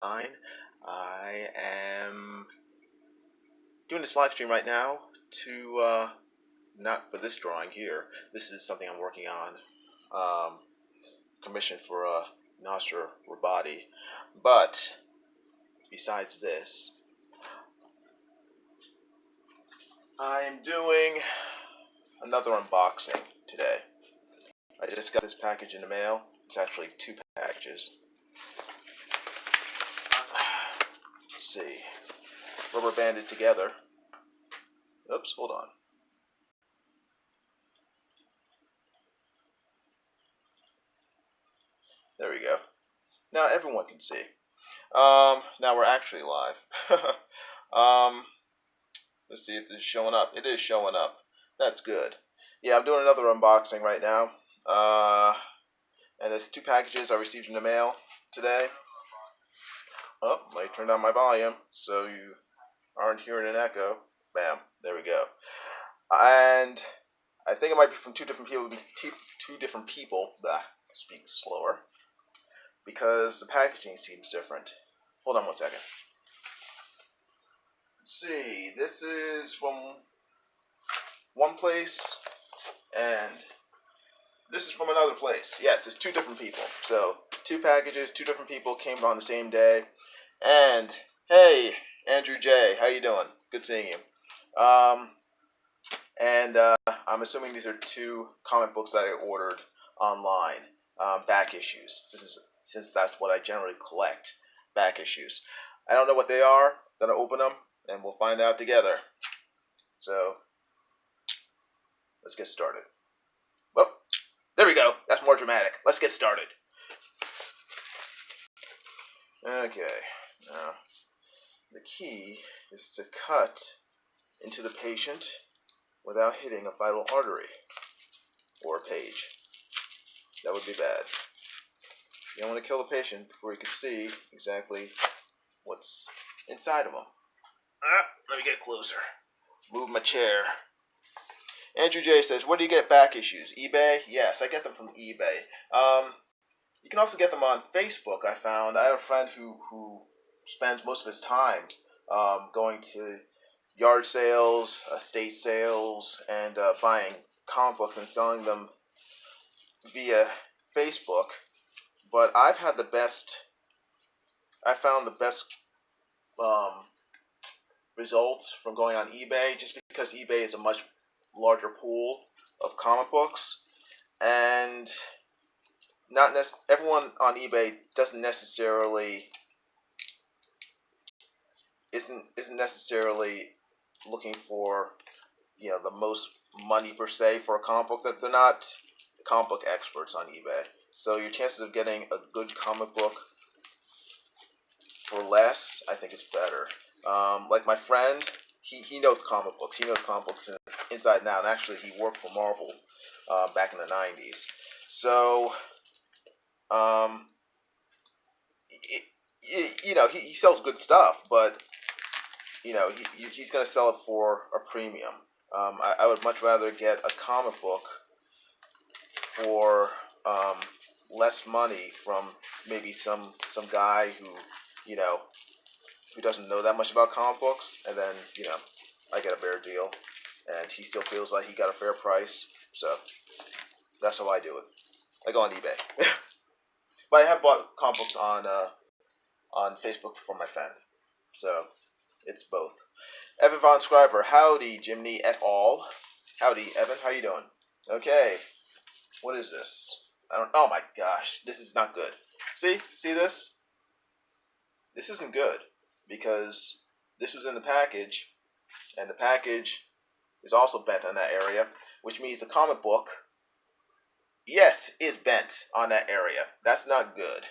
I am doing this live stream right now to not for this drawing here. This is something I'm working on, commissioned for Nasser Rabadi. But besides this, I'm doing another unboxing today. I just got this package in the mail. It's actually two packages. Let's see. Rubber banded together. Oops, hold on. There we go. Now everyone can see. Now we're actually live. Let's see if this is showing up. It is showing up. That's good. Yeah, I'm doing another unboxing right now. And it's two packages I received in the mail today. Oh, let me turn down my volume so you aren't hearing an echo. Bam, there we go. And I think it might be from two different people. Speak slower. Because the packaging seems different. Hold on one second. Let's see, this is from one place, and this is from another place. Yes, it's two different people. So, two packages, two different people came on the same day. And, hey, Andrew J., how you doing? Good seeing you. I'm assuming these are two comic books that I ordered online, back issues, since that's what I generally collect, back issues. I don't know what they are. I'm gonna open them, and we'll find out together. So, let's get started. Well, there we go. That's more dramatic. Let's get started. Okay. Now, the key is to cut into the patient without hitting a vital artery or a page. That would be bad. You don't want to kill the patient before you can see exactly what's inside of them. Let me get closer. Move my chair. Andrew J says, where do you get back issues? eBay? Yes, I get them from eBay. You can also get them on Facebook, I found. I have a friend who spends most of his time going to yard sales, estate sales, and buying comic books and selling them via Facebook. But I found the best results from going on eBay, just because eBay is a much larger pool of comic books, and everyone on eBay isn't necessarily looking for the most money per se for a comic book. That they're not comic book experts on eBay, so your chances of getting a good comic book for less, I think it's better. Like my friend, he knows comic books. He knows comic books inside and out. And actually, he worked for Marvel back in the 90s. So, he sells good stuff, but he's going to sell it for a premium. I would much rather get a comic book for less money from maybe some guy who doesn't know that much about comic books, and then I get a better deal, and he still feels like he got a fair price. So that's how I do it. I go on eBay, but I have bought comic books on Facebook for my friend. So it's both. Evan Von Scriber, howdy, Jimny et al. Howdy, Evan. How you doing? Okay. What is this? Oh my gosh, this is not good. See this? This isn't good, because this was in the package, and the package is also bent on that area, which means the comic book, yes, is bent on that area. That's not good.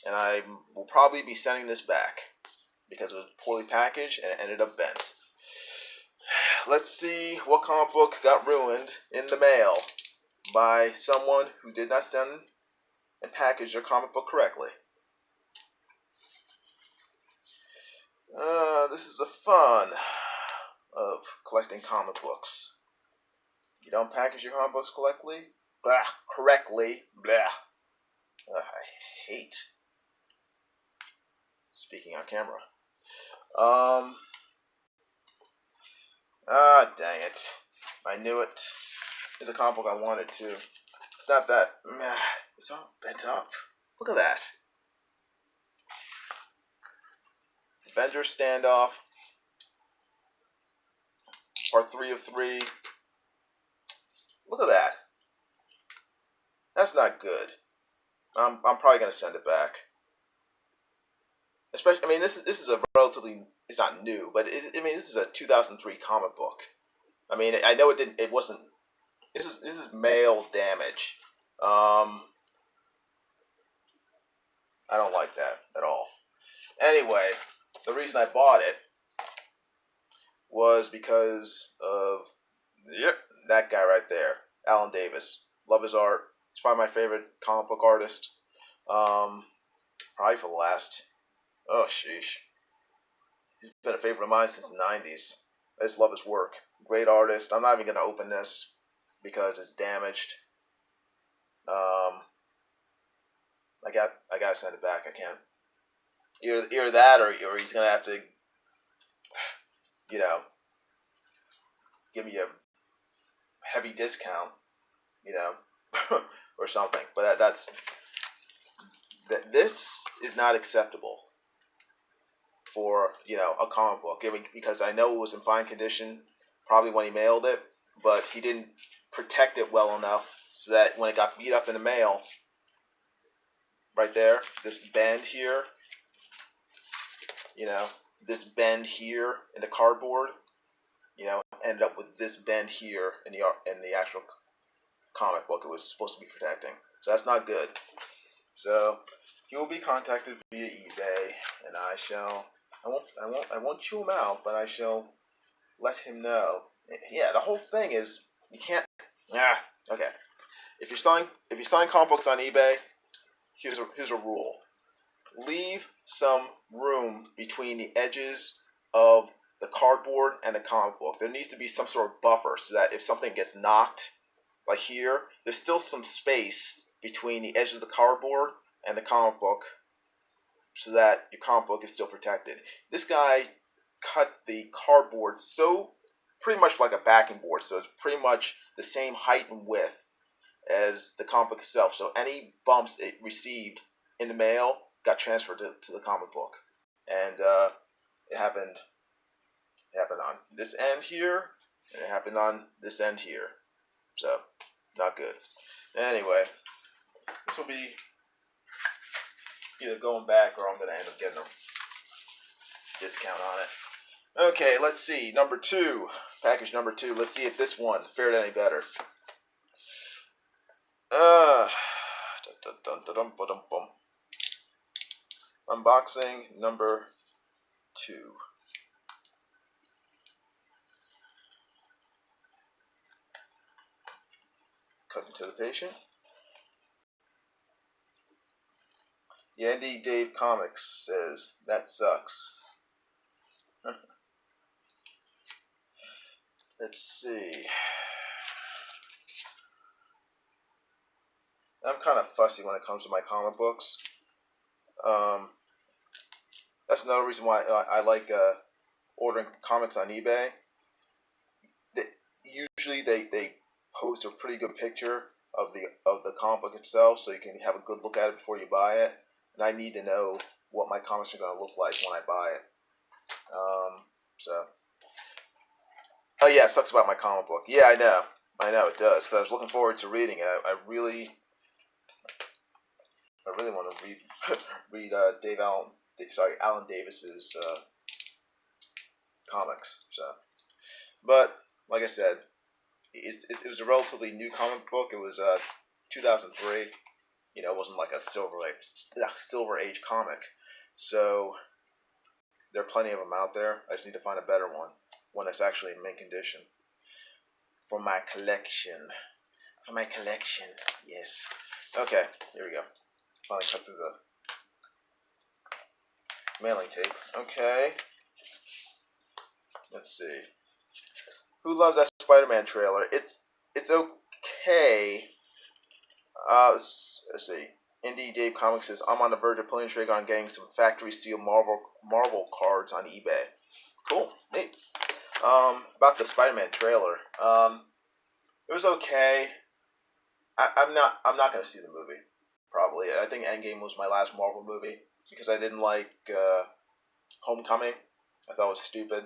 And I will probably be sending this back because it was poorly packaged and it ended up bent. Let's see what comic book got ruined in the mail by someone who did not send and package their comic book correctly. This is the fun of collecting comic books. You don't package your comic books correctly? Blah. I hate speaking on camera. Dang it. I knew it. It's a comic book I wanted to. It's not that. It's all bent up. Look at that. Avengers Standoff. Part 3 of 3. Look at that. That's not good. I'm probably gonna send it back. Especially, I mean, this is a relatively, it's not new, but this is a 2003 comic book. I mean, I know it wasn't. This is mail damage. I don't like that at all. Anyway, the reason I bought it was because of that guy right there, Alan Davis. Love his art. He's probably my favorite comic book artist. Probably for the last, oh sheesh, he's been a favorite of mine since the '90s. I just love his work. Great artist. I'm not even gonna open this because it's damaged. I gotta send it back. I can't. Either that or he's gonna have to, give me a heavy discount, or something. But this is not acceptable for a comic book. Because I know it was in fine condition, probably when he mailed it, but he didn't protect it well enough so that when it got beat up in the mail, right there, this bend here, this bend here in the cardboard, ended up with this bend here in the actual comic book it was supposed to be protecting. So that's not good. So he will be contacted via eBay, and I won't chew him out, but I shall let him know. Yeah, the whole thing is you can't. Okay. If you're selling comic books on eBay, here's a rule: leave some room between the edges of the cardboard and the comic book. There needs to be some sort of buffer so that if something gets knocked, like here, there's still some space between the edge of the cardboard and the comic book so that your comic book is still protected. This guy cut the cardboard so pretty much like a backing board, so it's pretty much the same height and width as the comic book itself. So any bumps it received in the mail got transferred to the comic book, and it happened on this end here, and it happened on this end here. So not good. Anyway, this will be either going back or I'm going to end up getting a discount on it. Okay, let's see. Number 2. Package number 2. Let's see if this one fared any better. Unboxing number 2. Cutting to the patient. Yandy Dave Comics says, that sucks. Let's see. I'm kind of fussy when it comes to my comic books. That's another reason why I like ordering comics on eBay. Usually they post a pretty good picture of the comic book itself, so you can have a good look at it before you buy it. And I need to know what my comics are going to look like when I buy it. Oh yeah, it sucks about my comic book. Yeah, I know it does, because I was looking forward to reading it. I really want to read Alan Davis's comics. So, but like I said, it was a relatively new comic book. It was 2003. It wasn't like a silver age comic. So there are plenty of them out there. I just need to find a better one that's actually in mint condition for my collection. Yes. Okay, here we go. Finally cut through the mailing tape. Okay. Let's see. Who loves that Spider-Man trailer? It's okay. Let's see. Indie Dave Comics says, I'm on the verge of pulling the trigger on getting some factory seal Marvel cards on eBay. Cool, neat. About the Spider-Man trailer. It was okay. I'm not gonna see the movie. Probably. I think Endgame was my last Marvel movie because I didn't like Homecoming. I thought it was stupid.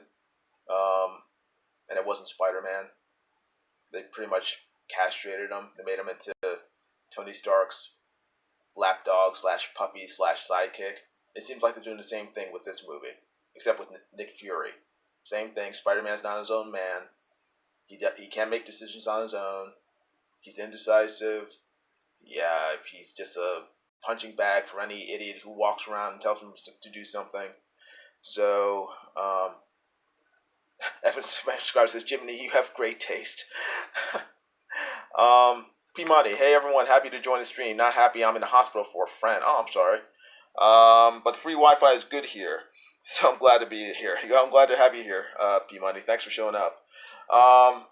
And it wasn't Spider-Man. They pretty much castrated him. They made him into Tony Stark's lapdog slash puppy slash sidekick. It seems like they're doing the same thing with this movie, except with Nick Fury. Same thing. Spider-Man's not his own man. He can't make decisions on his own. He's indecisive. Yeah, he's just a punching bag for any idiot who walks around and tells him to do something. So, Evan Scar says, Jiminy, you have great taste. P Money, hey everyone, happy to join the stream. Not happy I'm in the hospital for a friend. Oh, I'm sorry. But the free Wi-Fi is good here. So I'm glad to be here. I'm glad to have you here, P Money. Thanks for showing up. The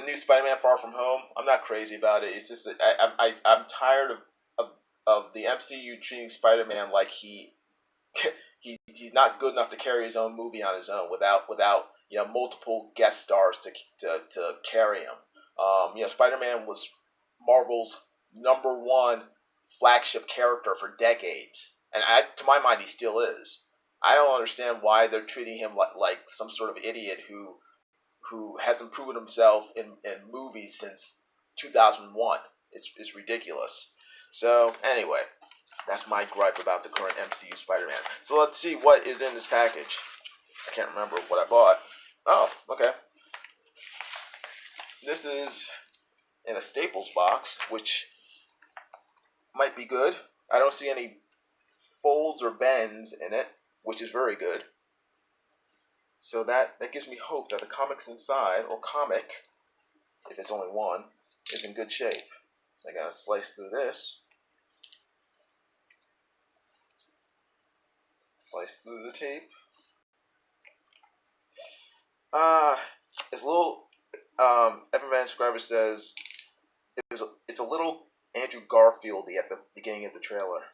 new Spider-Man Far From Home. I'm not crazy about it. It's just that I'm tired of the MCU treating Spider-Man like he's not good enough to carry his own movie on his own without multiple guest stars to carry him. Spider-Man was Marvel's #1 flagship character for decades, and to my mind, he still is. I don't understand why they're treating him like some sort of idiot who hasn't proven himself in movies since 2001. It's ridiculous. So anyway, that's my gripe about the current MCU Spider-Man. So let's see what is in this package. I can't remember what I bought. Oh, okay. This is in a Staples box, which might be good. I don't see any folds or bends in it, which is very good. So that gives me hope that the comics inside, or comic, if it's only one, is in good shape. So I gotta slice through this. Slice through the tape. It's a little, Evan Van Scriber says, it's a little Andrew Garfield-y at the beginning of the trailer.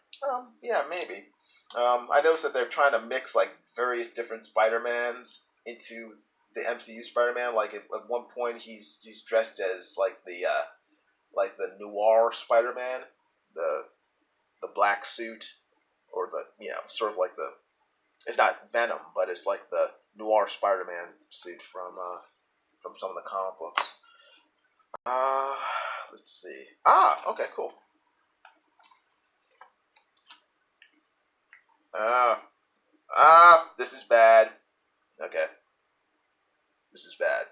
Yeah, maybe. I noticed that they're trying to mix like various different Spider-Mans into the MCU Spider-Man. Like at one point, he's dressed as like the noir Spider-Man, the black suit, or sort of like it's not Venom, but it's like the noir Spider-Man suit from some of the comic books. Let's see. Okay, cool. This is bad. Okay. This is bad.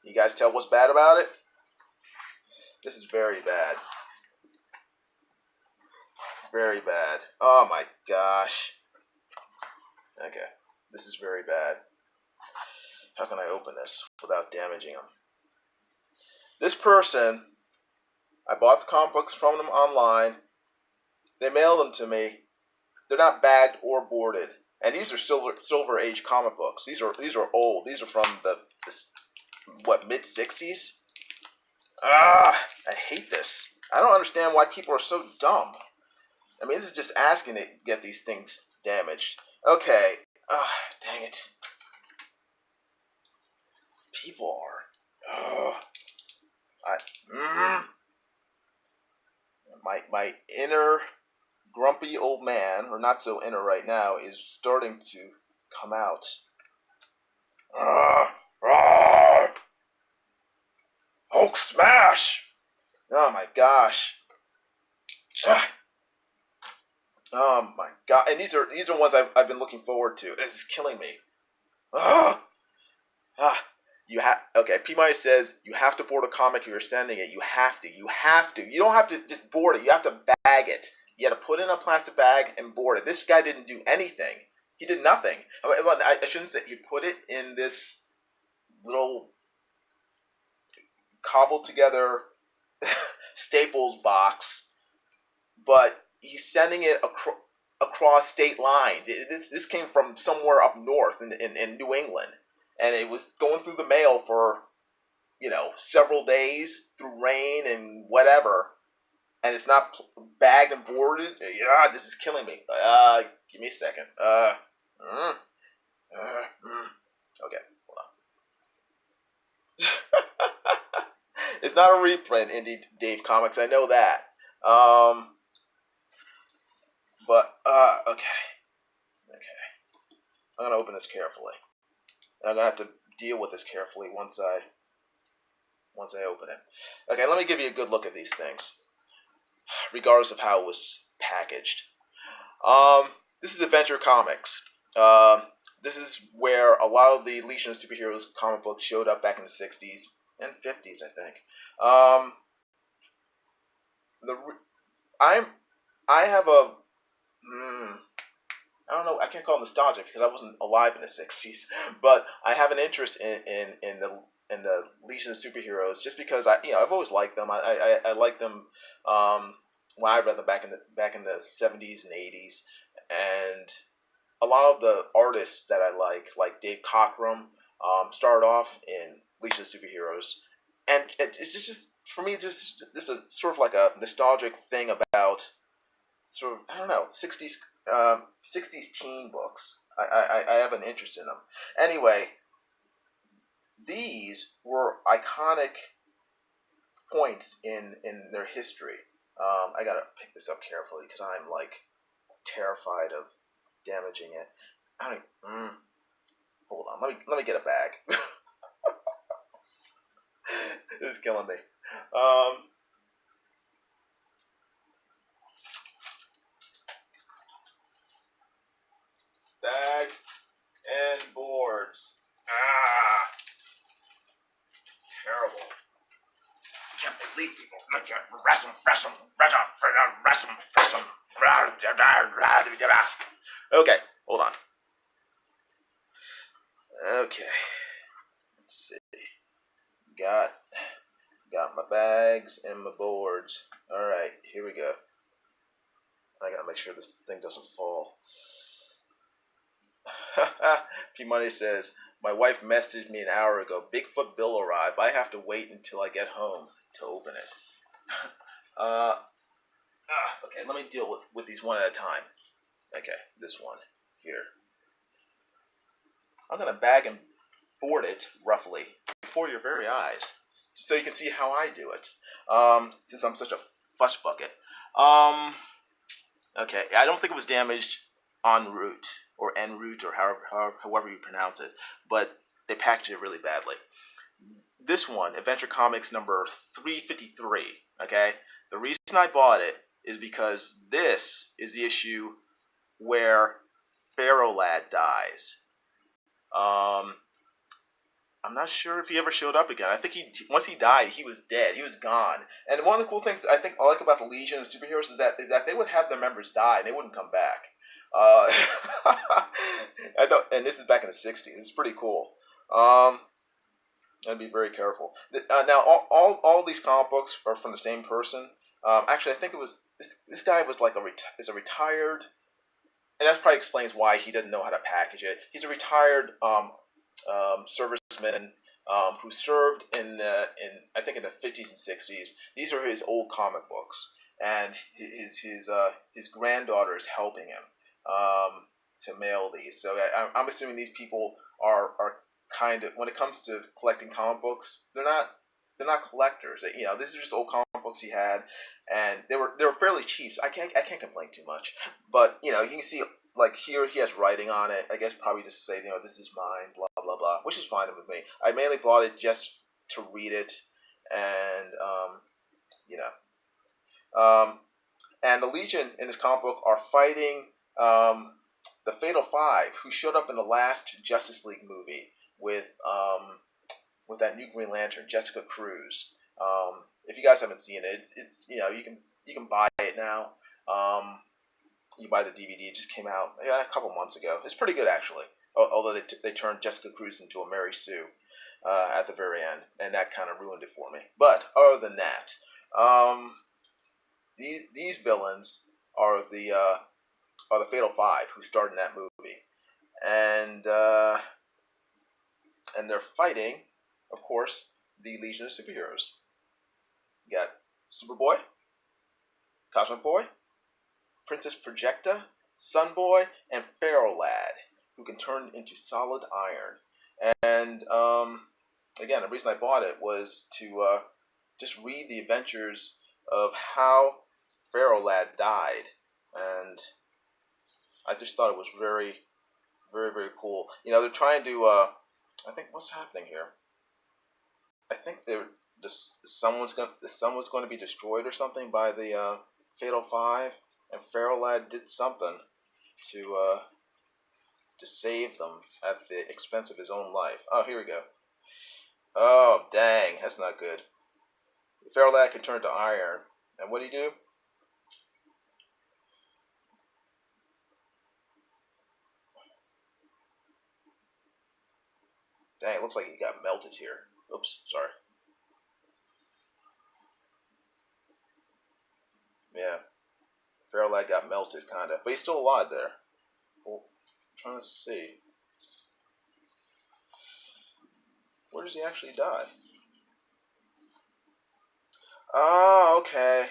You guys tell what's bad about it? This is very bad. Very bad. Oh my gosh. Okay. This is very bad. How can I open this without damaging them? This person, I bought the comic books from them online. They mailed them to me. They're not bagged or boarded. And these are silver age comic books. These are old. These are from the mid-60s? I hate this. I don't understand why people are so dumb. I mean, this is just asking to get these things damaged. Okay. Dang it. People are... My inner grumpy old man, or not so inner right now, is starting to come out. Hulk smash! Oh my gosh. Oh my god. And these are ones I've been looking forward to. This is killing me. Okay, P-Mike says you have to board a comic if you're sending it. You have to. You don't have to just board it. You have to bag it. You got to put it in a plastic bag and board it. This guy didn't do anything. He did nothing. I shouldn't say he put it in this little cobbled together Staples box, but he's sending it across state lines. This came from somewhere up north in New England, and it was going through the mail for several days through rain and whatever. and it's not bagged and boarded. Yeah, this is killing me. Give me a second. Mm, okay, hold on. It's not a reprint in Dave Comics. I know that. But okay. I'm gonna open this carefully. I'm gonna have to deal with this carefully once I open it. Okay, let me give you a good look at these things, regardless of how it was packaged. This is Adventure Comics. This is where a lot of the Legion of Superheroes comic books showed up back in the 60s and 50s, I think. The I have a I don't know. I can't call it nostalgic because I wasn't alive in the '60s, but I have an interest in the Legion of Superheroes just because I've always liked them. I liked them when I read them back in the '70s and '80s, and a lot of the artists that I like Dave Cockrum, started off in Legion of Superheroes, and it's just for me, it's just a sort of like a nostalgic thing about sort of I don't know '60s teen books. I have an interest in them. Anyway, these were iconic points in their history. I gotta pick this up carefully because I'm like terrified of damaging it. I don't. Hold on. Let me get a bag. This is killing me. Bag and boards. Terrible. I can't believe people. Okay, hold on. Okay, let's see. Got my bags and my boards. All right, here we go. I gotta make sure this thing doesn't fall. P Money says, my wife messaged me an hour ago. Bigfoot Bill arrived. I have to wait until I get home to open it. Okay, let me deal with these one at a time. Okay, this one here. I'm gonna bag and board it roughly before your very eyes, so you can see how I do it. Since I'm such a fuss bucket. Okay, I don't think it was damaged en route or en route or however you pronounce it, but they packaged it really badly. This one, Adventure Comics number 353. Okay, the reason I bought it is because this is the issue where Pharaoh Lad dies. I'm not sure if he ever showed up again. I think once he died, he was dead. He was gone. And one of the cool things I think I like about the Legion of Superheroes is that they would have their members die and they wouldn't come back. I thought, and this is back in the '60s. It's pretty cool. I'd be very careful. Now, all these comic books are from the same person. Actually, I think it was this guy was like is a retired, and that probably explains why he doesn't know how to package it. He's a retired serviceman who served in I think in the '50s and '60s. These are his old comic books, and his granddaughter is helping him to mail these. So I'm assuming these people are kind of, when it comes to collecting comic books, they're not collectors. These are just old comic books he had, and they were fairly cheap. So I can't complain too much. But you can see like here he has writing on it. I guess probably just to say this is mine, blah blah blah, which is fine with me. I mainly bought it just to read it, and you know, and the Legion in this comic book are fighting the Fatal Five, who showed up in the last Justice League movie with that new Green Lantern, Jessica Cruz. If you guys haven't seen it, it's you can buy it now. You buy the DVD. It just came out a couple months ago. It's pretty good actually. Although they turned Jessica Cruz into a Mary Sue at the very end, and that kind of ruined it for me. But other than that, these villains are the Fatal Five who starred in that movie, and they're fighting, of course, the Legion of Superheroes. You got Superboy, Cosmic Boy, Princess Projecta, Sun Boy, and Pharaoh Lad, who can turn into solid iron. And again, the reason I bought it was to just read the adventures of how Pharaoh Lad died, and I just thought it was very, very, very cool. You know, they're trying to. I think what's happening here. I think the sun was going to be destroyed or something by the Fatal Five, and Pharaoh Lad did something to to save them at the expense of his own life. Oh, here we go. Oh, dang, that's not good. Pharaoh Lad can turn to iron, and what do you do? Dang, it looks like he got melted here. Oops, sorry. Yeah, Pharaoh Lad got melted, kind of, but he's still alive there. Well, I'm trying to see. Where does he actually die? Oh, okay.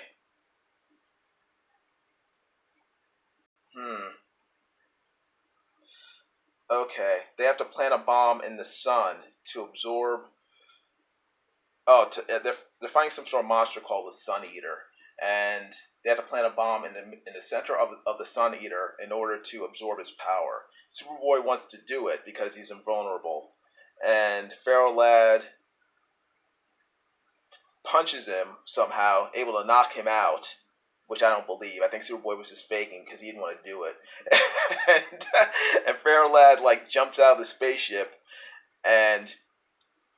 Hmm. Okay. They have to plant a bomb in the sun to absorb. Oh, they're fighting some sort of monster called the Sun Eater, and they have to plant a bomb in the center of the Sun Eater in order to absorb his power. Superboy wants to do it because he's invulnerable, and Pharaoh Lad punches him somehow, able to knock him out, which I don't believe. I think Superboy was just faking because he didn't want to do it. and Pharaoh Lad like jumps out of the spaceship and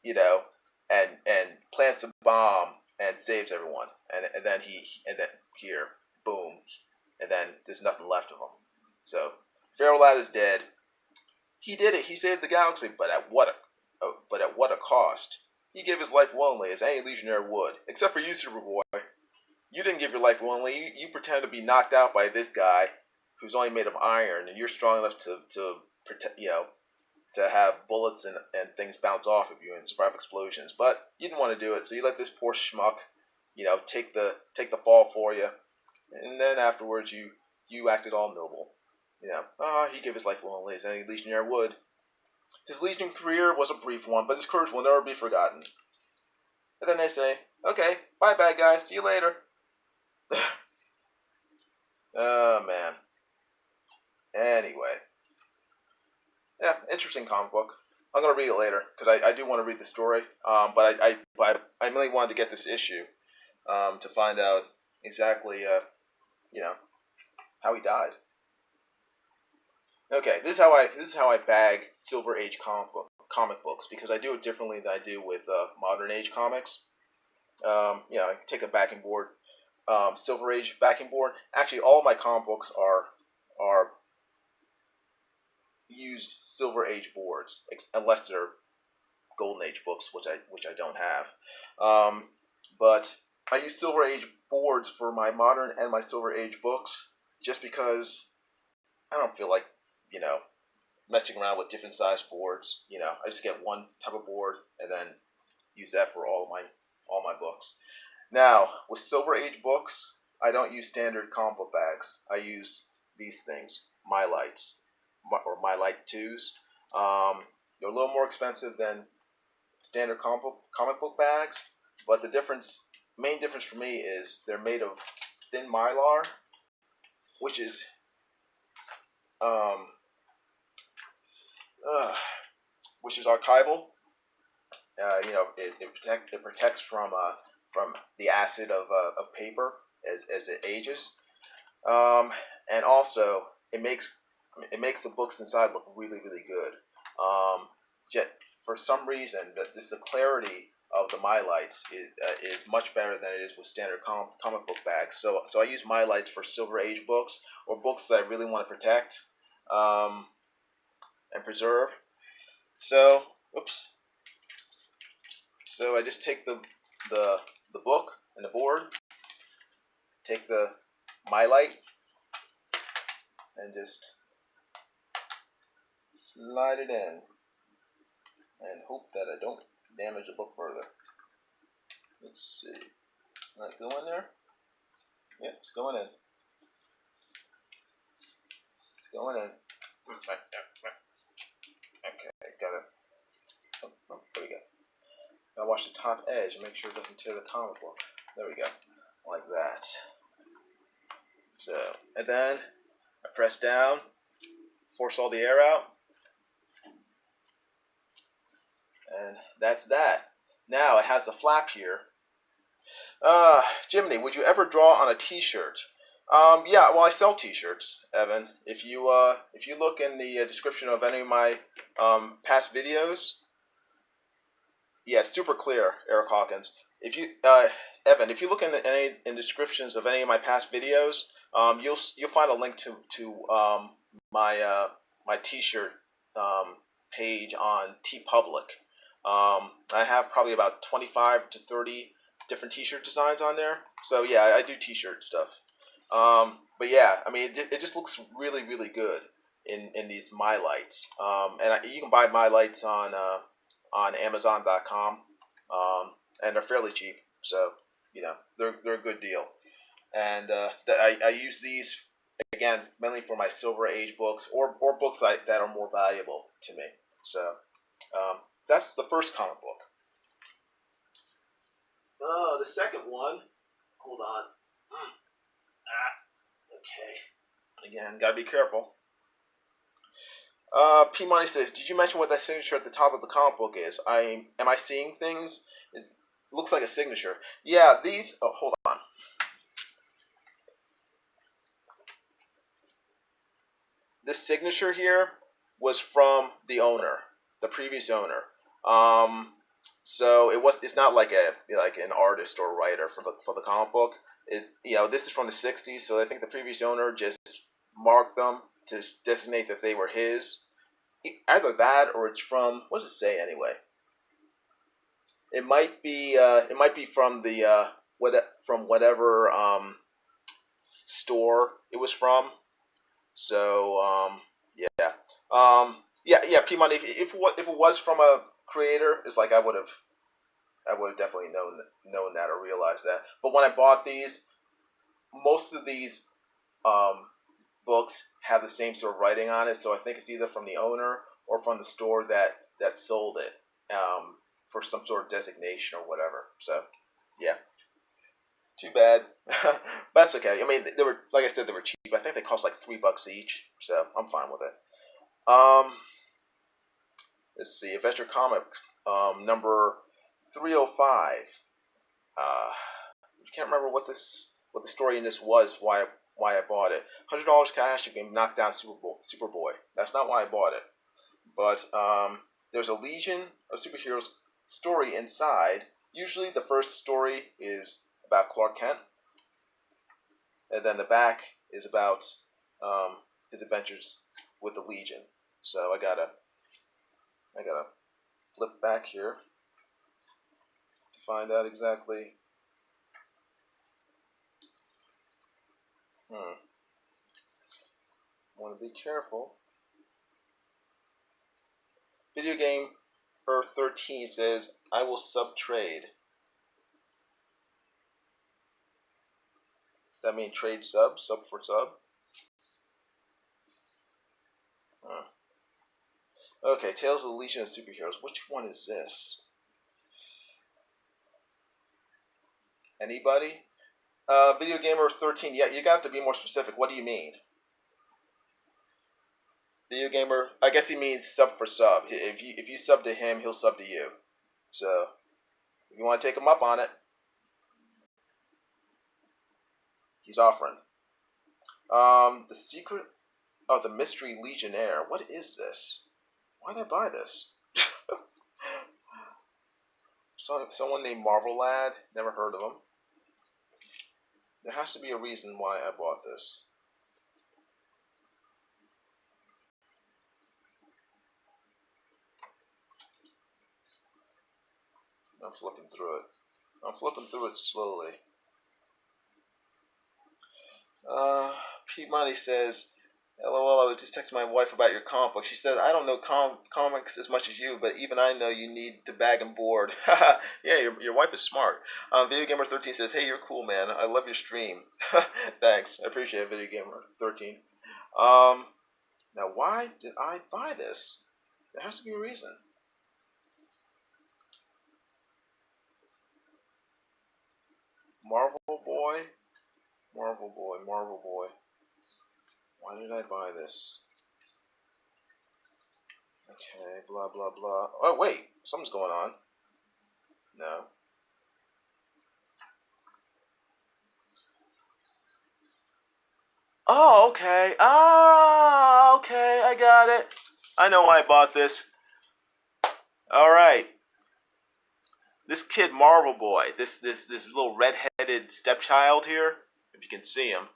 you know and plants a bomb and saves everyone. And then here, boom, and then there's nothing left of him. So Pharaoh Lad is dead. He did it. He saved the galaxy, but at what a cost. He gave his life willingly, as any Legionnaire would, except for you, Superboy. You didn't give your life willingly. You pretend to be knocked out by this guy, who's only made of iron, and you're strong enough to protect, to have bullets and things bounce off of you and survive explosions. But you didn't want to do it, so you let this poor schmuck, take the fall for you, and then afterwards you acted all noble. He gave his life willingly, as any Legionnaire would. His Legion career was a brief one, but his courage will never be forgotten. And then they say, okay, bye bad guys, see you later. Oh, man. Anyway. Yeah, interesting comic book. I'm going to read it later, because I do want to read the story. But I really wanted to get this issue to find out exactly, how he died. Okay, this is how I bag Silver Age comic books, because I do it differently than I do with modern age comics. I take a backing board, Silver Age backing board. Actually, all of my comic books are used Silver Age boards, unless they're Golden Age books, which I don't have. But I use Silver Age boards for my modern and my Silver Age books, just because I don't feel like messing around with different size boards. I just get one type of board and then use that for all my books. Now, with Silver Age books, I don't use standard comic book bags. I use these things, My Lights, or My Light 2s. They're a little more expensive than standard comic book bags, but the main difference for me is they're made of thin mylar, which is archival. It protects from the acid of paper as it ages, and also it makes the books inside look really really good. Yet for some reason, the clarity of the My Lights is much better than it is with standard comic book bags. So I use My Lights for Silver Age books, or books that I really want to protect and preserve. So, oops. So I just take the book and the board, take the My Light, and just slide it in, and hope that I don't damage the book further. Let's see. Can I go in there? Yeah, it's going in. It's going in. Okay, got it. Oh, there we go. Now watch the top edge and make sure it doesn't tear the comic book. There we go. Like that. So, and then I press down, force all the air out, and that's that. Now it has the flap here. Jiminy, would you ever draw on a T-shirt? Yeah, well, I sell T-shirts, Evan. If you look in the description of any of my past videos, yeah, super clear, Eric Hawkins. If you, Evan, if you look in in descriptions of any of my past videos, you'll find a link to my my T-shirt page on TeePublic. I have probably about 25 to 30 different T-shirt designs on there. So yeah, I do T-shirt stuff. But yeah, I mean, it just looks really, really good in these My Lights. You can buy My Lights on Amazon.com, and they're fairly cheap. So you know, they're a good deal. And I use these again mainly for my Silver Age books or books that are more valuable to me. So that's the first comic book. The second one. Hold on. Okay. Again, gotta be careful. P Money says, "Did you mention what that signature at the top of the comic book is? Am I seeing things? It looks like a signature. Yeah, these. Oh, hold on. This signature here was from the owner, the previous owner. So it's not like an artist or writer for the comic book. Is this is from the '60s, so I think the previous owner just marked them to designate that they were his. Either that or it's from, what does it say anyway? It might be from the from whatever store it was from. So yeah, yeah. P Money. If it was from a creator, it's like I would have definitely known that or realized that. But when I bought these, most of these um, books have the same sort of writing on it, so I think it's either from the owner or from the store that sold it for some sort of designation or whatever. So yeah, too bad. But that's okay. I mean, they were, like I said, they were cheap. I think they cost like $3 each, so I'm fine with it. Let's see, Adventure Comics number 305. I can't remember what the story in this was. Why I bought it. $100 cash. You can knock down Superboy. That's not why I bought it. But there's a Legion of Superheroes story inside. Usually, the first story is about Clark Kent, and then the back is about his adventures with the Legion. So I gotta flip back here to find out exactly. Want to be careful. Video game Earth 13 says, "I will sub trade." That mean trade sub for sub. Huh. Okay, Tales of the Legion of Superheroes. Which one is this? Anybody? Video Gamer 13. Yeah, you got to be more specific. What do you mean? Video Gamer. I guess he means sub for sub. If you sub to him, he'll sub to you. So if you want to take him up on it, he's offering. The secret of the mystery Legionnaire. What is this? Why did I buy this? Someone named Marvel Lad. Never heard of him. There has to be a reason why I bought this. I'm flipping through it. I'm flipping through it slowly. P Money says, LOL, I was just texting my wife about your comic book. She said, I don't know comics as much as you, but even I know you need to bag and board. Yeah, your wife is smart. Video Gamer 13 says, hey, you're cool, man. I love your stream. Thanks. I appreciate it, Video Gamer 13. Now, why did I buy this? There has to be a reason. Marvel Boy? Marvel Boy, Marvel Boy. Why did I buy this? Okay, blah, blah, blah. Oh, wait. Something's going on. No. Oh, okay. Ah, okay. I got it. I know why I bought this. All right. This kid, Marvel Boy, this little red-headed stepchild here, if you can see him.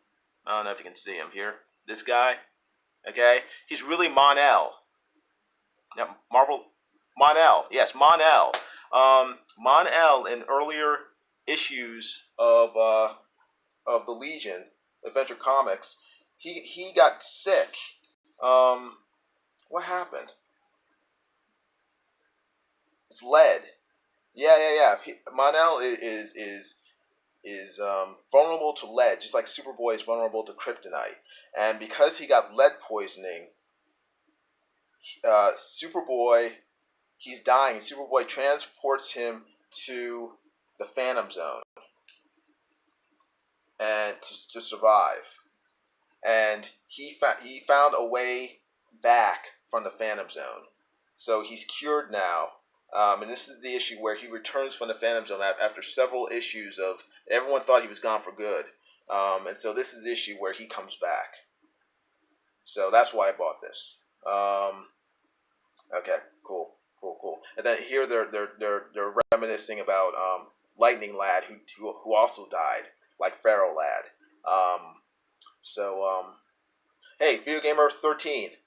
I don't know if you can see him here. This guy, okay? He's really Mon-El. Yeah, Marvel, Mon-El. Yes, Mon-El. Mon-El in earlier issues of the Legion Adventure Comics, he got sick. What happened? It's lead. Yeah. Mon-El is vulnerable to lead, just like Superboy is vulnerable to kryptonite. And because he got lead poisoning, Superboy, he's dying. And Superboy transports him to the Phantom Zone and to survive. And he found a way back from the Phantom Zone, so he's cured now. And this is the issue where he returns from the Phantom Zone after several issues of everyone thought he was gone for good. And so this is the issue where he comes back. So that's why I bought this. Okay, cool. And then here they're reminiscing about Lightning Lad who also died, like Pharaoh Lad. So hey, Video Gamer 13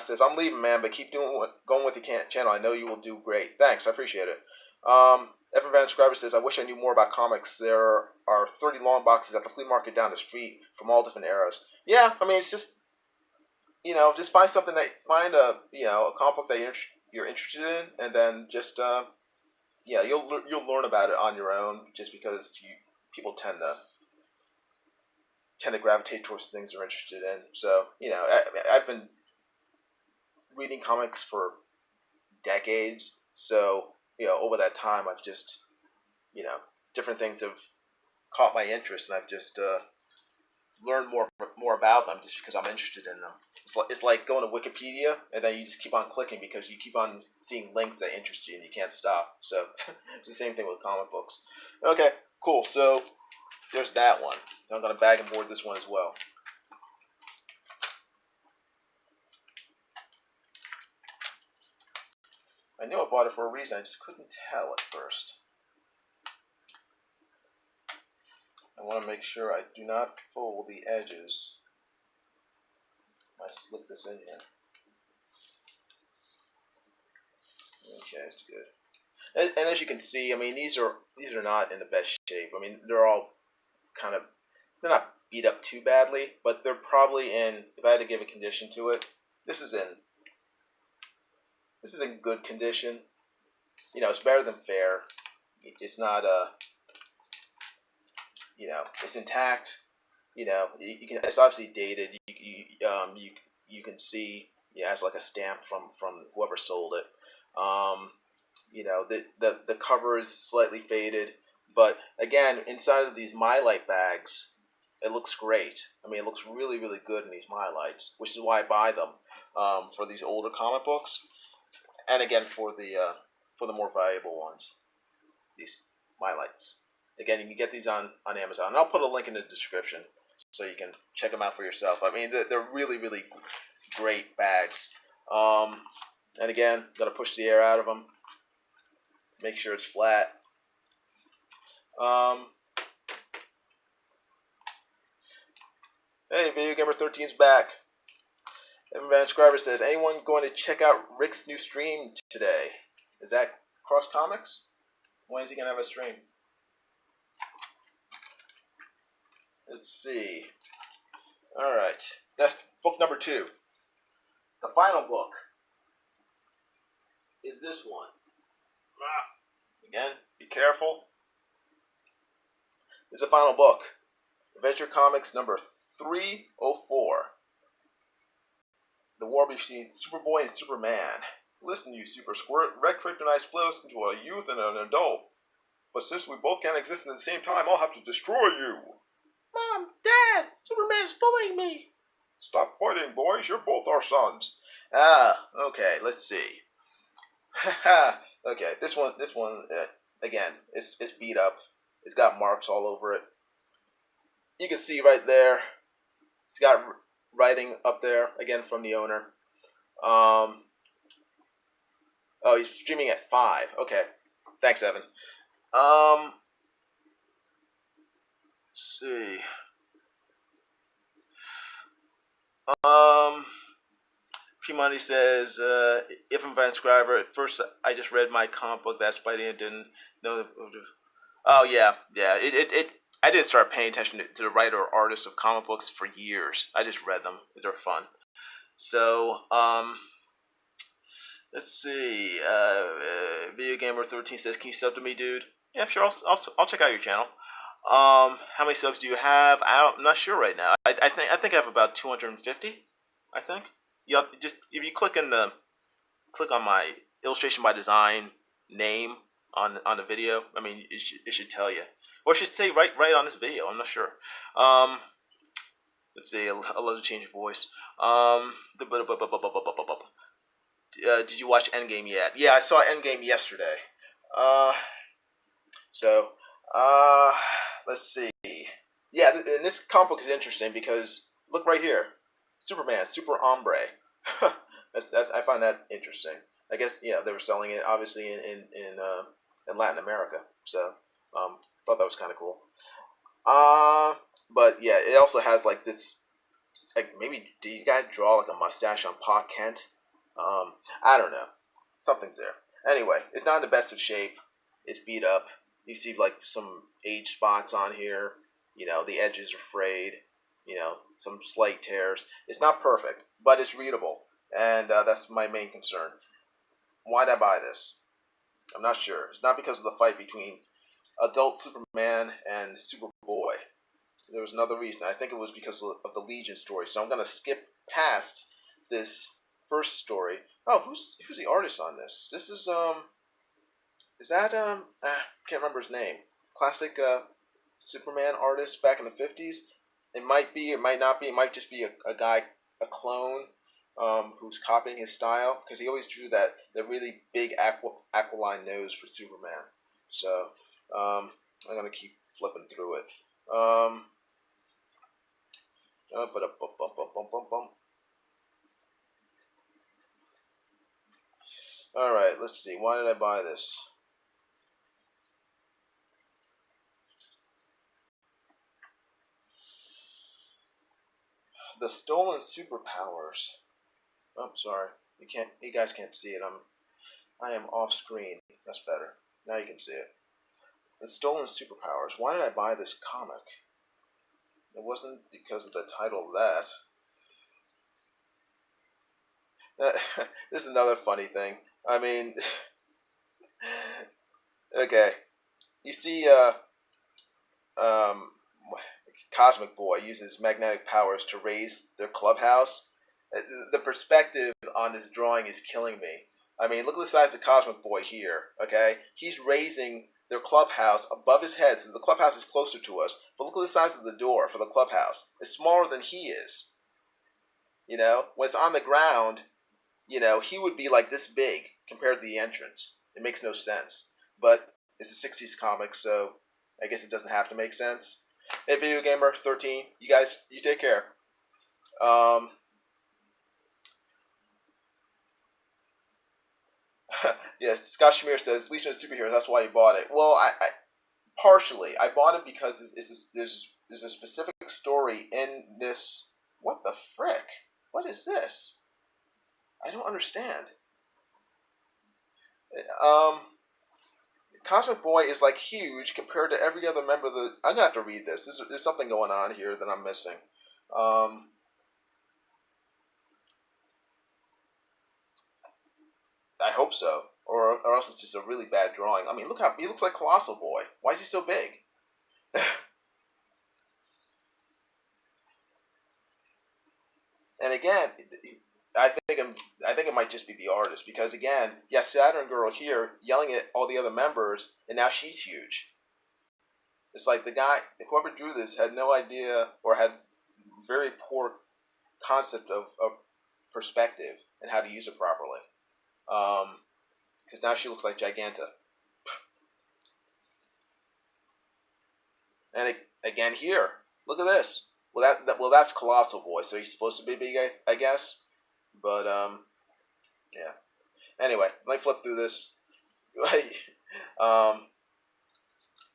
says, I'm leaving, man, but keep going with your channel. I know you will do great. Thanks, I appreciate it. Evan Van Scriber says, I wish I knew more about comics. There are 30 long boxes at the flea market down the street from all different eras. Yeah, I mean, it's just, just find something find a comic book that you're interested in, and then just, you'll learn about it on your own, just because people tend to gravitate towards things they're interested in. So, I've been reading comics for decades. So, over that time, I've just, different things have caught my interest, and I've just learned more about them just because I'm interested in them. It's like going to Wikipedia, and then you just keep on clicking because you keep on seeing links that interest you, and you can't stop. So, it's the same thing with comic books. Okay, cool. So, there's that one. I'm going to bag and board this one as well. I knew I bought it for a reason. I just couldn't tell at first. I want to make sure I do not fold the edges. I slip this in here. Okay, that's good. And as you can see, I mean, these are not in the best shape. I mean, they're all kind of, they're not beat up too badly, but they're probably in, if I had to give a condition to it, this is in good condition. It's better than fair. It's not it's intact. You can. It's obviously dated. You can see. Yeah, it's like a stamp from whoever sold it. The cover is slightly faded, but again, inside of these MyLite bags, it looks great. I mean, it looks really, really good in these MyLites, which is why I buy them for these older comic books, and again for the more valuable ones, these MyLites. Again, you can get these on Amazon, and I'll put a link in the description so you can check them out for yourself. I mean, they're really, really great bags. And again, got to push the air out of them. Make sure it's flat. Hey, Video Gamer 13's back. Evan Van Scriber says, anyone going to check out Rick's new stream today? Is that Cross Comics? When is he going to have a stream? Let's see. All right. Book number 2. The final book is this one. Again, be careful. This is the final book. Adventure Comics number 304. The war between Superboy and Superman. Listen, you super squirt. Red kryptonite split us into a youth and an adult. But since we both can't exist at the same time, I'll have to destroy you. Mom, Dad, Superman's bullying me. Stop fighting, boys. You're both our sons. Okay, let's see. Okay, this one, again, it's beat up. It's got marks all over it. You can see right there. It's got writing up there again from the owner. Oh, he's streaming at 5. Okay, thanks, Evan. Let's see. P-Money says, if I'm a subscriber, at first I just read my comic book, that's by the end, didn't know that. Oh, yeah. I didn't start paying attention to the writer or artist of comic books for years. I just read them. They're fun. So, let's see. Video Gamer 13 says, can you sub to me, dude? Yeah, sure. I'll check out your channel. How many subs do you have? I'm not sure right now. I think I have about 250. I think. Yep. Just if you click on my illustration by design name on the video, I mean it should tell you, or it should say right on this video. I'm not sure. Let's see. I'll let it change voice. Did you watch Endgame yet? Yeah, I saw Endgame yesterday. Let's see. Yeah, and this comic book is interesting because look right here, Superman, Super Hombre. I find that interesting. I guess they were selling it obviously in Latin America, so thought that was kind of cool. But yeah, it also has like this. Like maybe do you guys draw like a mustache on Pa Kent? I don't know. Something's there. Anyway, it's not in the best of shape. It's beat up. You see like some age spots on here. The edges are frayed. Some slight tears. It's not perfect, but it's readable, and that's my main concern. Why'd I buy this? I'm not sure. It's not because of the fight between adult Superman and Superboy. There was another reason. I think it was because of the Legion story. So I'm gonna skip past this first story. Oh, who's the artist on this? This is can't remember his name. Classic Superman artist back in the 50s. It might be, it might not be. It might just be a guy, a clone, who's copying his style because he always drew that really big aquiline nose for Superman. So I'm gonna keep flipping through it. All right, let's see. Why did I buy this? The stolen superpowers. Oh, sorry. You guys can't see it. I am off screen. That's better. Now you can see it. The stolen superpowers. Why did I buy this comic? It wasn't because of the title of that. This is another funny thing. I mean, okay. You see, Cosmic Boy uses magnetic powers to raise their clubhouse. The perspective on this drawing is killing me. I mean, look at the size of Cosmic Boy here, okay? He's raising their clubhouse above his head, so the clubhouse is closer to us. But look at the size of the door for the clubhouse. It's smaller than he is. When it's on the ground, he would be like this big compared to the entrance. It makes no sense. But it's a 60s comic, so I guess it doesn't have to make sense. Hey, Video Gamer 13, you guys, you take care. Yes, Scott Schmier says Legion of Superheroes. That's why you bought it. Well, I partially I bought it because there's a specific story in this. What the frick? What is this? I don't understand. Cosmic Boy is like huge compared to every other member of the. I'm gonna have to read this. There's something going on here that I'm missing. I hope so, or else it's just a really bad drawing. I mean, look how he looks like Colossal Boy. Why is he so big? And again, I think it might just be the artist because again, you have Saturn Girl here yelling at all the other members, and now she's huge. It's like the guy, whoever drew this, had no idea or had very poor concept of perspective and how to use it properly. Because now she looks like Giganta. And again here, look at this. Well, that's Colossal Boy, so he's supposed to be big, I guess. But yeah. Anyway, let me flip through this. um,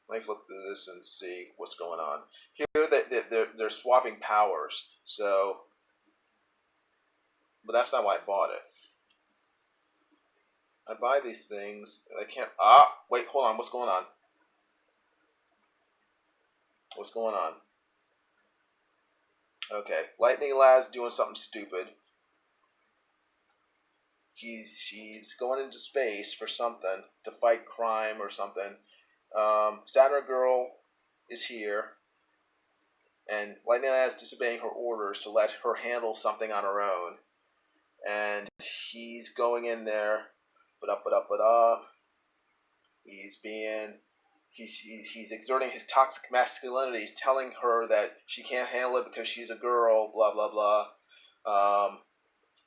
let me flip through this and see what's going on. Here, they're swapping powers. So, but that's not why I bought it. I buy these things. And I can't. Wait, hold on. What's going on? What's going on? Okay, Lightning Lad's doing something stupid. He's going into space for something to fight crime or something. Saturn Girl is here, and Lightning Lad is disobeying her orders to let her handle something on her own. And he's going in there, He's exerting his toxic masculinity. He's telling her that she can't handle it because she's a girl. Blah blah blah.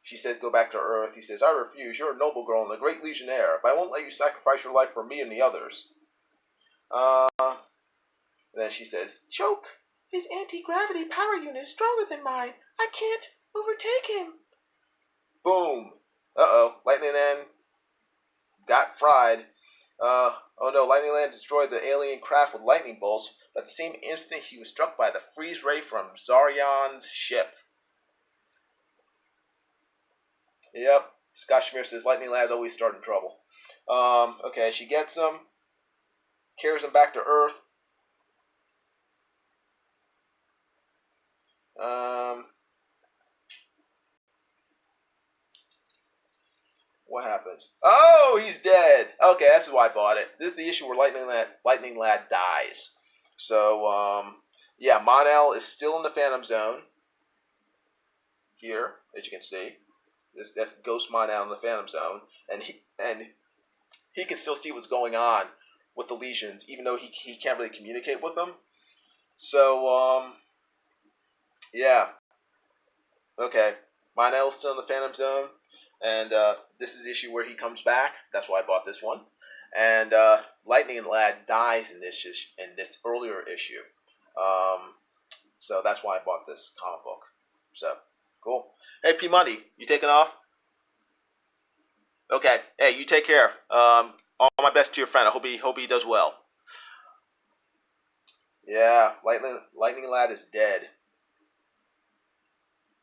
She says, "Go back to Earth." He says, "I refuse. You're a noble girl and a great legionnaire, but I won't let you sacrifice your life for me and the others." Then she says, "Choke. His anti-gravity power unit is stronger than mine. I can't overtake him." Boom. Lightning Man got fried. Oh no, Lightning Land destroyed the alien craft with lightning bolts, but at the same instant he was struck by the freeze ray from Zaryon's ship. Yep, Scott Schmier says Lightning Lad's always starting trouble. Okay, she gets him, carries him back to Earth. What happens? Oh, he's dead. Okay, that's why I bought it. This is the issue where Lightning Lad dies. So, yeah, Mon-El is still in the Phantom Zone. Here, as you can see, that's Ghost Mon-El in the Phantom Zone, and he can still see what's going on with the lesions, even though he can't really communicate with them. So, yeah, okay, Mon-El's still in the Phantom Zone. And this is the issue where he comes back. That's why I bought this one. And Lightning Lad dies in this earlier issue. So that's why I bought this comic book. So, cool. Hey, P Money, you taking off? Okay. Hey, you take care. All my best to your friend. I hope he does well. Yeah, Lightning Lad is dead.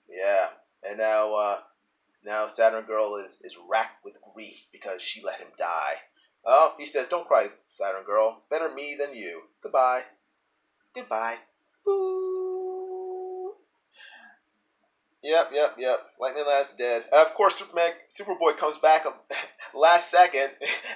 Yeah, and now Saturn Girl is racked with grief because she let him die. Oh, he says, "Don't cry, Saturn Girl. Better me than you. Goodbye." Goodbye. Boo. Yep. Lightning Lad's dead. Of course, Superboy comes back last second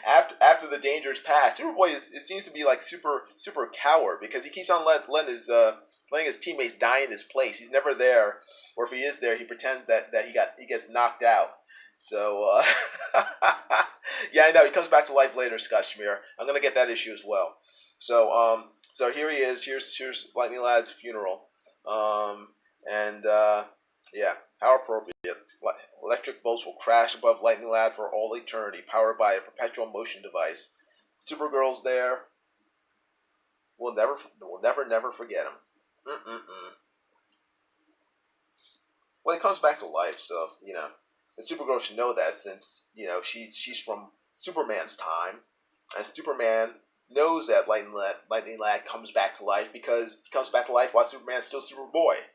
after the danger is past. Superboy it seems to be like super coward because he keeps on letting his teammates die in his place. He's never there, or if he is there, he pretends that he gets knocked out. So yeah, I know he comes back to life later, Scott Schmier. I'm gonna get that issue as well. So so here he is. Here's Lightning Lad's funeral. Yeah, how appropriate. Electric bolts will crash above Lightning Lad for all eternity, powered by a perpetual motion device. Supergirl's there. We'll never forget him. Well, he comes back to life, so the Supergirl should know that since she's from Superman's time, and Superman knows that Lightning Lad comes back to life because he comes back to life while Superman's still Superboy.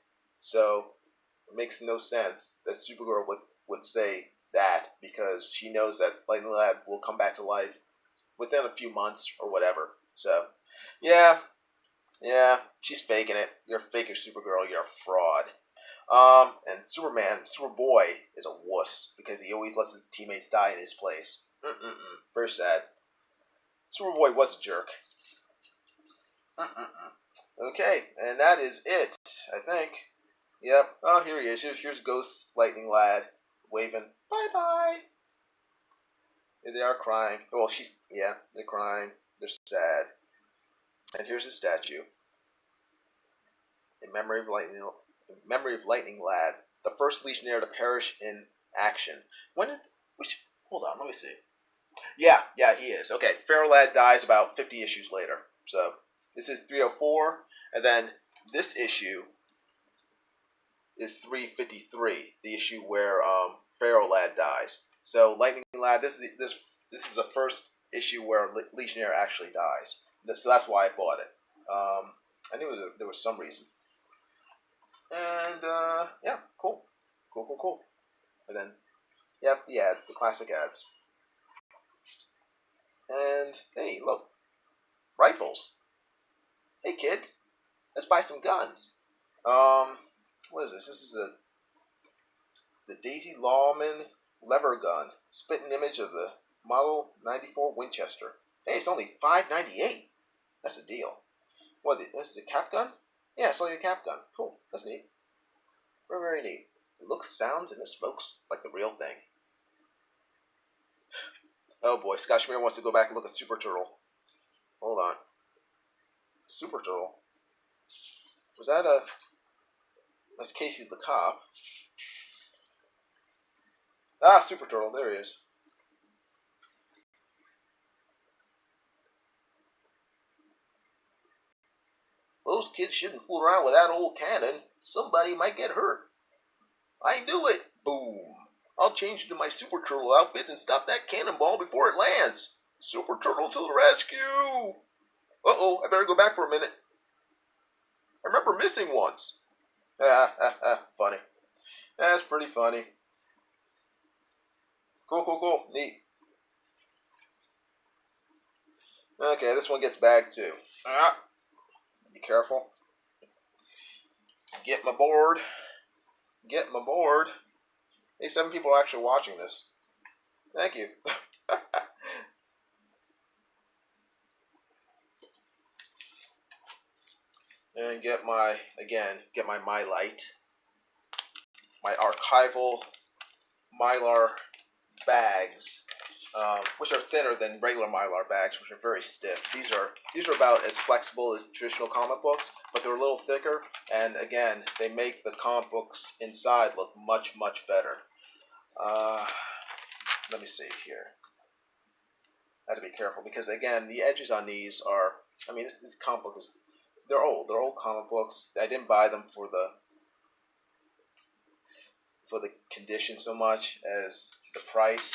So it makes no sense that Supergirl would say that because she knows that Lightning Lad will come back to life within a few months or whatever. So yeah, she's faking it. You're a faker, Supergirl. You're a fraud. And Superboy is a wuss because he always lets his teammates die in his place. Very sad. Superboy was a jerk. Okay, and that is it, I think. Yep. Oh, here he is. Here's Ghost Lightning Lad waving bye bye. They are crying. Well, they're crying. They're sad. And here's his statue in memory of Lightning Lad, the first Legionnaire to perish in action. Hold on, let me see. Yeah, he is. Okay, Pharaoh Lad dies about 50 issues later. So this is 304, and then this issue is 353, the issue where Pharaoh Lad dies. So Lightning Lad, this is the first issue where Legionnaire actually dies. So that's why I bought it. I knew there was some reason. And yeah, cool. And then you have the ads, the classic ads. And hey, look, rifles. Hey kids, let's buy some guns. What is this? This is the Daisy Lawman lever gun, spitting image of the Model 94 Winchester. Hey, it's only $5.98. That's a deal. This is a cap gun? Yeah, it's like a cap gun. Cool. That's neat. Very, very neat. It looks, sounds, and it smokes like the real thing. Oh boy, Scott Schmier wants to go back and look at Super Turtle. Hold on. Super Turtle? Was that that's Casey the cop. Ah, Super Turtle, there he is. Those kids shouldn't fool around with that old cannon. Somebody might get hurt. I knew it! Boom! I'll change into my Super Turtle outfit and stop that cannonball before it lands. Super Turtle to the rescue! Uh-oh, I better go back for a minute. I remember missing once. Funny. That's pretty funny. Cool. Neat. Okay, this one gets bagged too. Be careful. Get my board. Hey, 7 people are actually watching this. Thank you. And get my light. My archival Mylar bags, which are thinner than regular Mylar bags, which are very stiff. These are about as flexible as traditional comic books, but they're a little thicker. And again, they make the comic books inside look much, much better. Let me see here. I have to be careful because again, the edges on these are. I mean, this comic book is. They're old. They're old comic books. I didn't buy them for the condition so much as the price.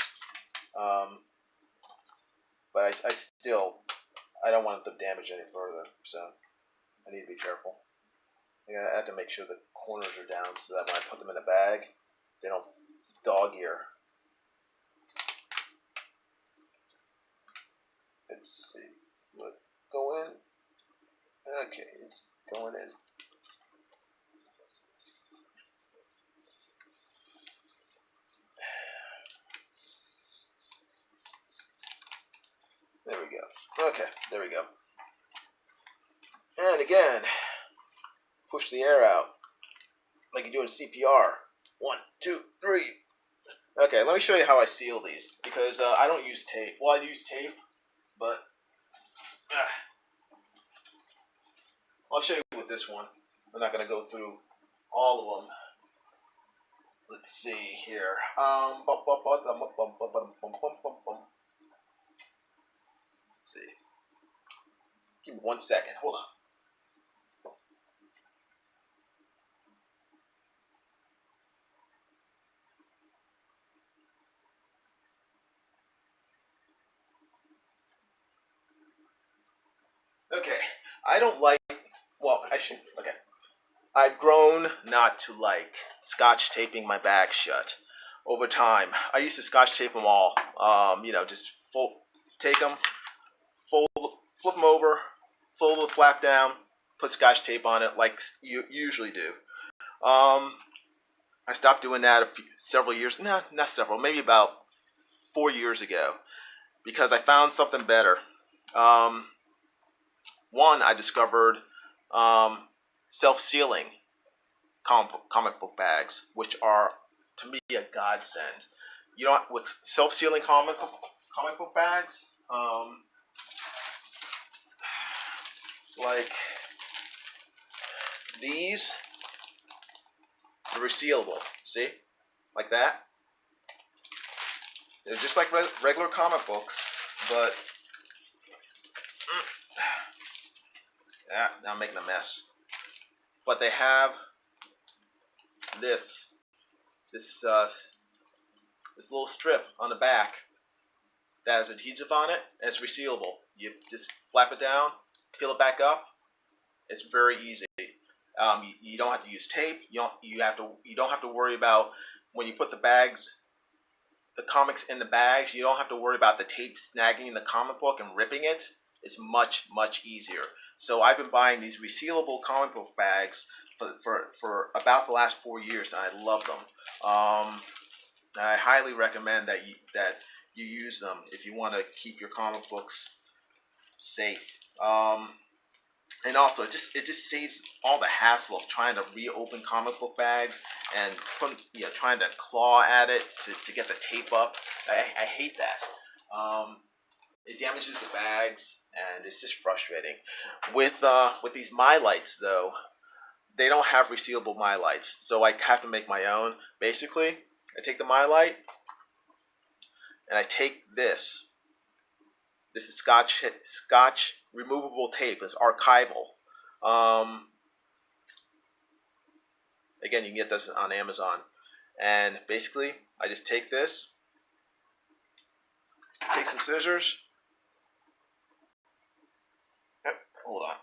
But I still don't want them to damage any further, so I need to be careful. I have to make sure the corners are down so that when I put them in a bag, they don't dog ear. Let's see. Look, go in. Okay, it's going in. There we go. Okay, there we go. And again, push the air out like you do in CPR. 1, 2, 3. Okay, let me show you how I seal these because I don't use tape. Well, I use tape, but I'll show you with this one. I'm not going to go through all of them. Let's see here. Let's see. Give me 1 second. Hold on. Okay. I don't like. Well, I should. Okay. I've grown not to like scotch taping my bag shut over time. I used to scotch tape them all. Just take them, flip them over, fold the flap down, put scotch tape on it like you usually do. I stopped doing that several years. No, not several. Maybe about 4 years ago, because I found something better. Um, One, I discovered self-sealing comic book bags, which are to me a godsend. You know, with self-sealing comic book bags, like these, they're resealable. See, like that. They're just like regular comic books, but yeah, now I'm making a mess. But they have this this this little strip on the back that has adhesive on it, and it's resealable. You just flap it down, peel it back up. It's very easy. You don't have to use tape. You don't have to worry about when you put the comics in the bags. You don't have to worry about the tape snagging the comic book and ripping it. It's much easier. So I've been buying these resealable comic book bags for about the last 4 years, and I love them. I highly recommend that you use them if you want to keep your comic books safe. And also, it just saves all the hassle of trying to reopen comic book bags and trying to claw at it to get the tape up. I hate that. It damages the bags, and it's just frustrating. With these My Lights, though, they don't have resealable My Lights, so I have to make my own. Basically, I take the My Light, and I take this. This is Scotch removable tape. It's archival. Again, you can get this on Amazon. And basically, I just take this, take some scissors. Hold on.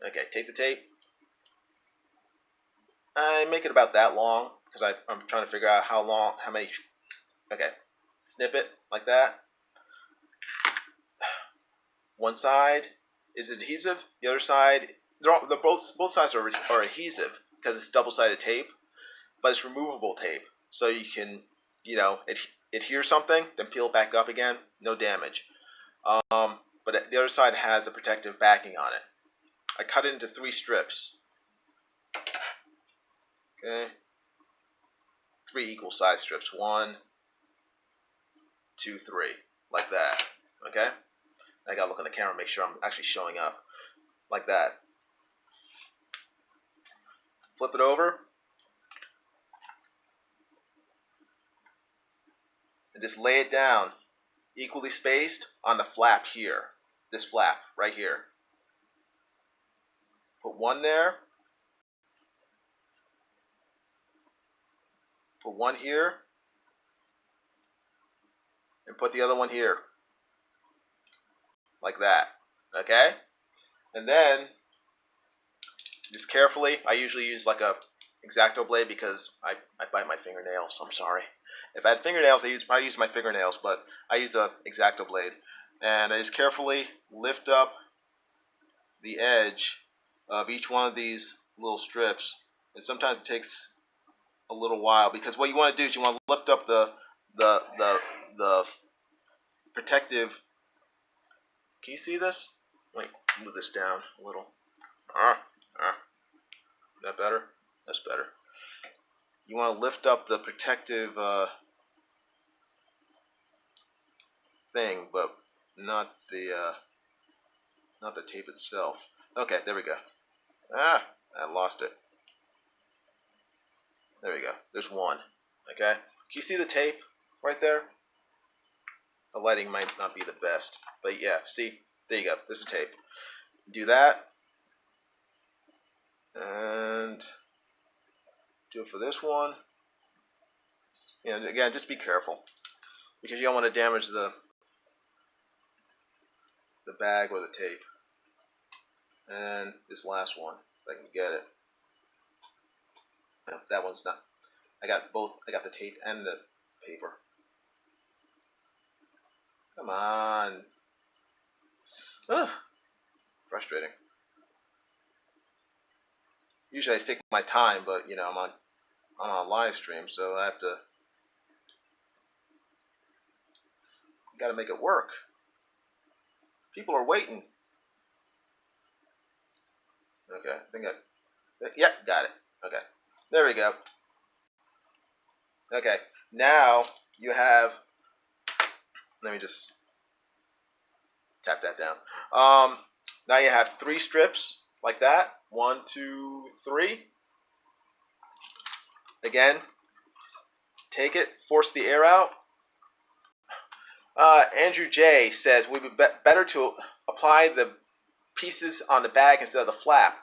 Okay, take the tape. I make it about that long because I'm trying to figure out how many. Okay, snip it like that. One side is adhesive. The other side, both sides are adhesive because it's double-sided tape, but it's removable tape, so you can adhere something, then peel it back up again, no damage. But the other side has a protective backing on it. I cut it into 3 strips. Okay, 3 equal size strips. 1, 2, 3, like that. Okay. I gotta look on the camera and make sure I'm actually showing up. Like that. Flip it over. And just lay it down equally spaced on the flap here. This flap right here. Put one there. Put one here. And put the other one here. Like that. Okay? And then, just carefully, I usually use like a X-Acto blade because I bite my fingernails. I'm sorry. If I had fingernails, I use my fingernails, but I use a X-Acto blade. And I just carefully lift up the edge of each one of these little strips. And sometimes it takes a little while because what you want to do is you want to lift up the protective. Can you see this? Let me move this down a little. That better? That's better. You want to lift up the protective thing, but not the tape itself. Okay, there we go. I lost it. There we go. There's one. Okay. Can you see the tape right there? The lighting might not be the best, but yeah. See, there you go. There's the tape. Do that, and do it for this one. Again, just be careful because you don't want to damage the bag or the tape. And this last one, if I can get it. No, that one's not. I got both. I got the tape and the paper. Come on. Ugh. Frustrating. Usually I take my time, but I'm on on a live stream, so I have to. Got to make it work. People are waiting. Okay, I think yep, got it. Okay, there we go. Okay, now you have. Let me just tap that down. Now you have 3 strips like that. 1, 2, 3. Again, take it, force the air out. Andrew J says would be better to apply the pieces on the bag instead of the flap.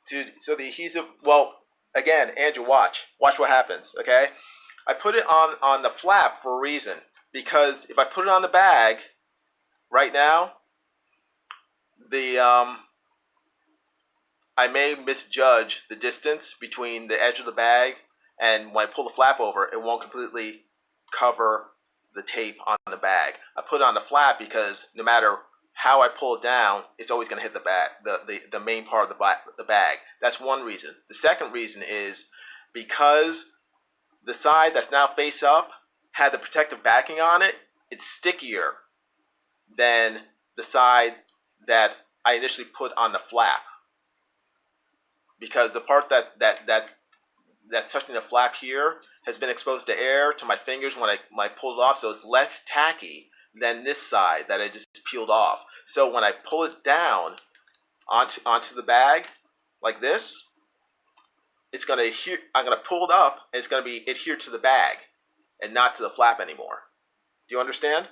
Dude, so the adhesive. Well, again, Andrew, watch what happens. Okay, I put it on the flap for a reason, because if I put it on the bag right now, the I may misjudge the distance between the edge of the bag, and when I pull the flap over, it won't completely cover the tape on the bag. I put it on the flap because no matter how I pull it down, it's always going to hit the bag, the main part of the bag. That's one reason. The second reason is because the side that's now face up had the protective backing on it, it's stickier than the side that I initially put on the flap. Because the part that's touching the flap here has been exposed to air to my fingers when I pulled it off, so it's less tacky than this side that I just peeled off. So when I pull it down onto the bag like this, it's gonna adhere. I'm gonna pull it up, and it's gonna be adhered to the bag and not to the flap anymore. Do you understand?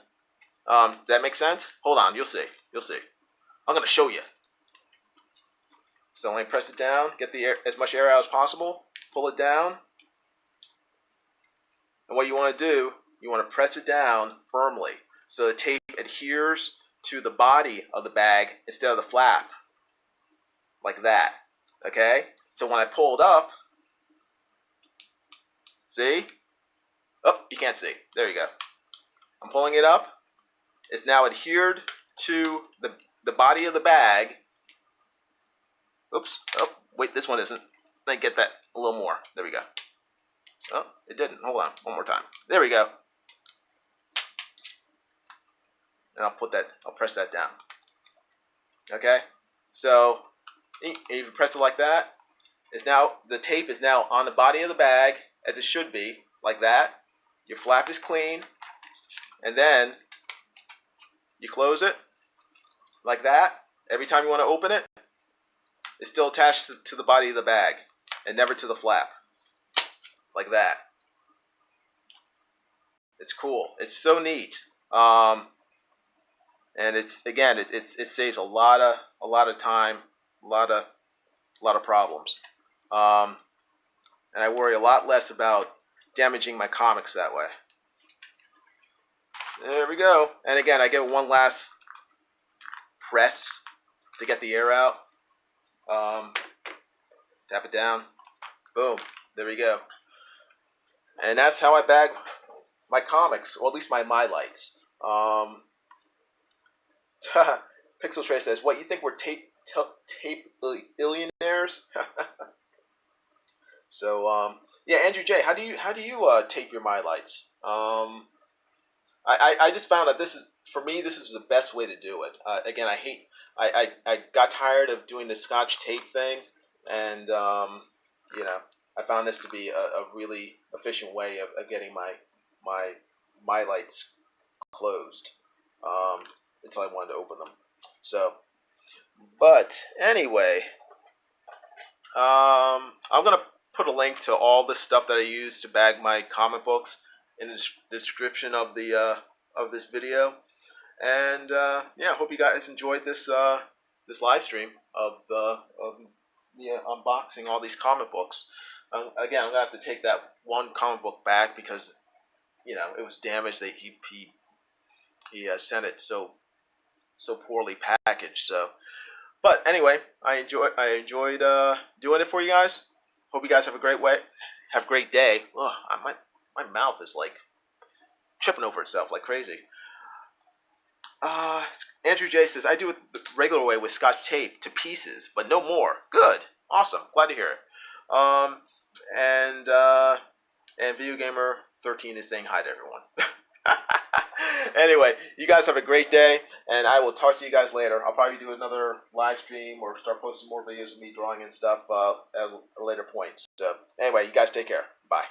Does that make sense? Hold on, you'll see. You'll see. I'm gonna show you. So let me press it down, get the air, as much air out as possible, pull it down. And what you want to do, you want to press it down firmly so the tape adheres to the body of the bag instead of the flap. Like that. Okay? So when I pull it up, see? Oh, you can't see. There you go. I'm pulling it up. It's now adhered to the body of the bag. Oops. Oh, wait, this one isn't. Let me get that a little more. There we go. Oh, it didn't. Hold on. One more time. There we go. And I'll press that down. Okay? So, you press it like that. The tape is now on the body of the bag, as it should be, like that. Your flap is clean. And then, you close it, like that. Every time you want to open it, it's still attached to the body of the bag, and never to the flap. Like that. It's cool. It's so neat. And it's again, it saves a lot of time, a lot of problems. And I worry a lot less about damaging my comics that way. There we go. And again, I give one last press to get the air out. Tap it down. Boom. There we go. And that's how I bag my comics, or at least my lights. Pixel Tray says, "What, you think we're tape billionaires?" So yeah, Andrew J, how do you tape your my lights? I just found that this is the best way to do it. Again, I got tired of doing the Scotch tape thing, and I found this to be a really efficient way of getting my lights closed until I wanted to open them. So, but anyway, I'm gonna put a link to all the stuff that I use to bag my comic books in the description of this video. And yeah, I hope you guys enjoyed this live stream of unboxing all these comic books. Again, I'm gonna have to take that one comic book back because it was damaged. That he sent it so poorly packaged. So, but anyway, I enjoyed doing it for you guys. Hope you guys have a great day. Ugh, my mouth is like tripping over itself like crazy. Andrew J says, "I do it the regular way with Scotch tape to pieces, but no more." Good, awesome, glad to hear it. And Video Gamer 13 is saying hi to everyone. Anyway, you guys have a great day, and I will talk to you guys later. I'll probably do another live stream or start posting more videos of me drawing and stuff at a later point. So anyway, you guys take care. Bye.